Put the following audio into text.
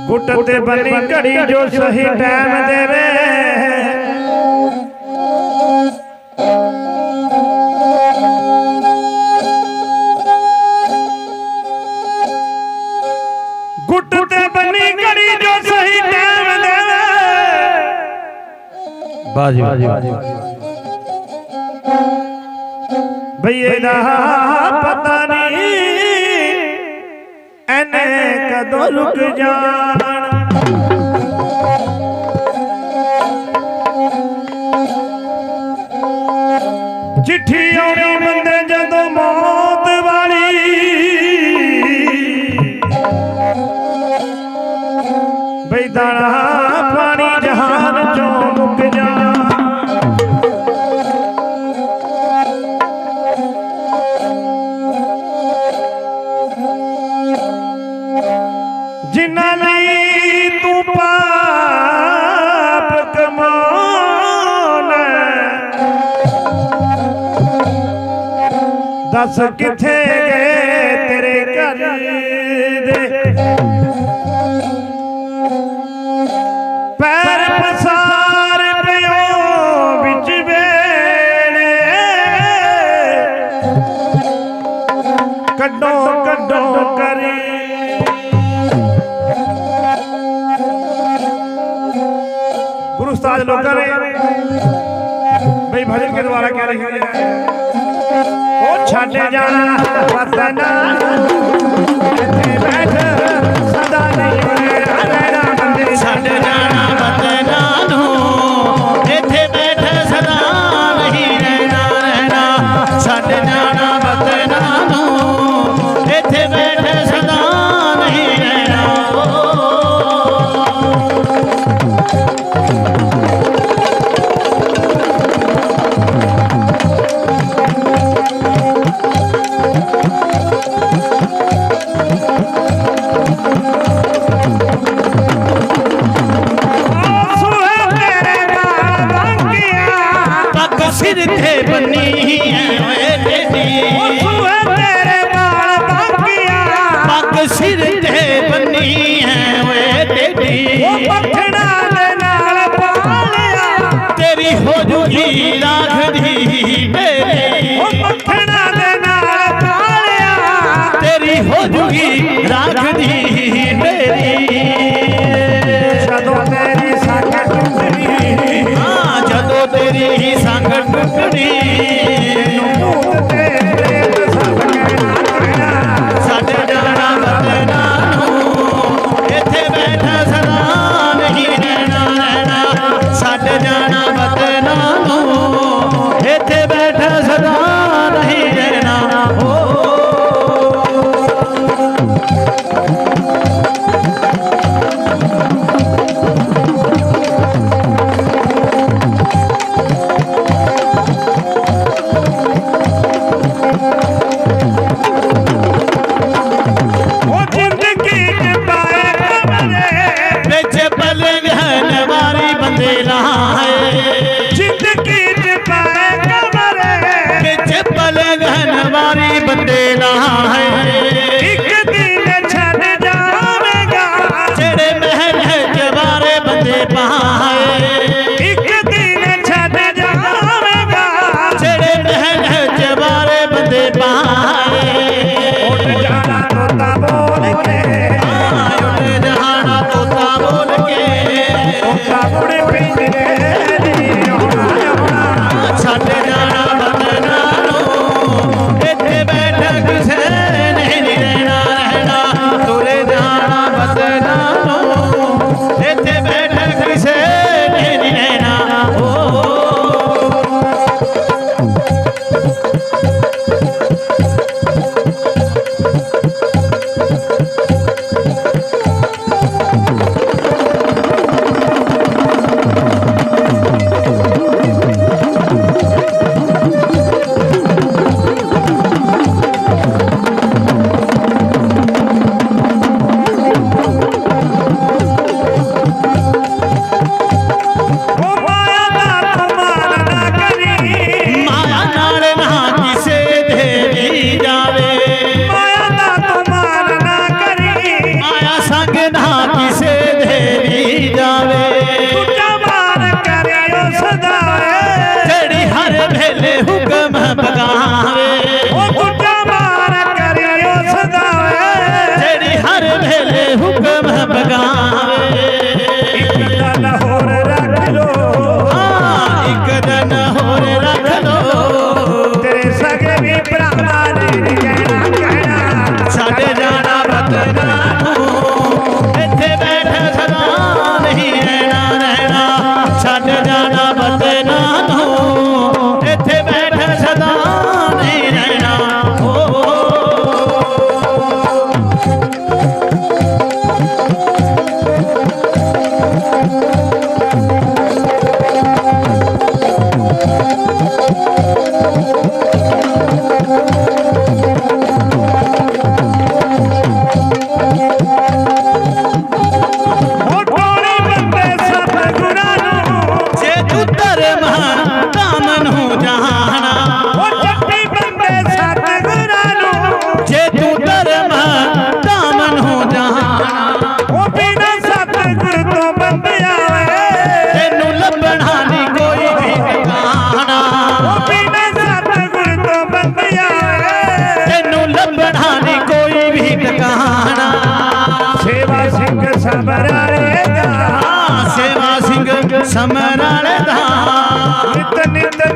गुट ते बनी घड़ी जो सही टाइम देवे गुट ते बनी घड़ी जो सही टाइम देवे बाजी भई दा पता नहीं एने कदों रुक जान चिट्ठी आउणी बंदे जदों मौत वाली भई दाना पानी जहान चों मुक जान जिन्ना लई तू पाप कमाना दस किथे गए तेरे घर दे पैर पसार पियो बिच वेले कड्डो कड्डो करी गुरु उस्ताद लोगों ने भाई भजन के द्वारा कह रहे हैं ओ छड़ जाना वतना इत्थे बैठ सदा नहीं रहना बंदे छड़ जाना वतना नू इत्थे बैठ सदा नहीं रहना छड़ जाना वतना नू इत्थे बैठ सदा नहीं रहना सिर थे बनी है तेरी तेरे बाल बाकिया पग सिर थे बनी है वे तेरी पखड़ा दे नाल पालिया तेरी हो जूगी राखदी मेरी पखड़ा दे नाल पालिया तेरी हो जूगी राखदी मेरी जदों तेरी संग टुटनी हाँ जदों तेरी संग टुटनी छड़ जाना वतना नू इत्थे बैठ सदा नहीं रहना छड़ जाना वतना नू इत्थे बैठ सदा नहीं रहना हो बंदे ना है एक दिन छड़ जावेगा जेड़े महल जवारे बंदे पाए एक दिन छड़ जावेगा जेड़े महल जवारे बंदे पाए उठ जाना तोता बोल के उठ जाना तोता बोल के तोता बुढ़े पिंजरे दी छड़ जाना वतना नू इत्थे बैठ किसे ਹੁਕਮ ਬਗਾਵੇ ਇੱਕ ਦਿਨ ਹੋਰ ਰੱਖ ਲੋ ਇੱਕ ਦਿਨ ਹੋਰ ਰੱਖ ਲੋ ਤੇਰੇ ਸਗੇ ਵੀ ਭਰਾਵਾਂ ਨੇ ਨੀ ਕਹਿਣਾ ਛੱਡ ਜਾਣਾ ਵਤਨਾਂ ਨੂੰ ਇੱਥੇ ਬੈਠ ਸਦਾ ਨਹੀਂ ਰਹਿਣਾ ਛੱਡ ਜਾਣਾ ਵਤਨਾਂ ਨੂੰ ਇੱਥੇ ਬੈਠ ਸਦਾ ਨਹੀਂ ਰਹਿਣਾ ਉਹ ਟੋਲੇ ਬੰਦੇ ਸਤਿਗੁਰਾਂ ਨੂੰ ਜੇ ਤੂੰ ਧਰਮ ਧਾਮ ਨੂੰ ਜਾਣਾ ਉਹ ਜੱਟੀ ਬੰਦੇ ਸਤਿਗੁਰਾਂ ਨੂੰ ਜੇ ਤੂੰ ਧਰਮ ਧਾਮ ਨੂੰ ਜਾਣਾ ਉਹ ਬਿਨਾਂ ਸਤਿਗੁਰ ਤੋਂ ਬੰਦਿਆ ਵੇ ਤੈਨੂੰ ਲੱਭਣਾ ਨਹੀਂ ਕੋਈ ਵੀ ਟਿਕਾਣਾ ਉਹ ਬਿਨਾਂ ਸਤਿਗੁਰ ਤੋਂ ਬੰਦਿਆ ਵੇ ਤੈਨੂੰ ਲੱਭਣਾ ਨਹੀਂ ਕੋਈ ਵੀ ਟਿਕਾਣਾ ਸੇਵਾ ਸਿੰਘ ਸਮਰਾਲੇ ਦਾ ਸੇਵਾ ਸਿੰਘ ਸਮਰਾਲੇ ਦਾ ਨਿਤ ਨਿਤ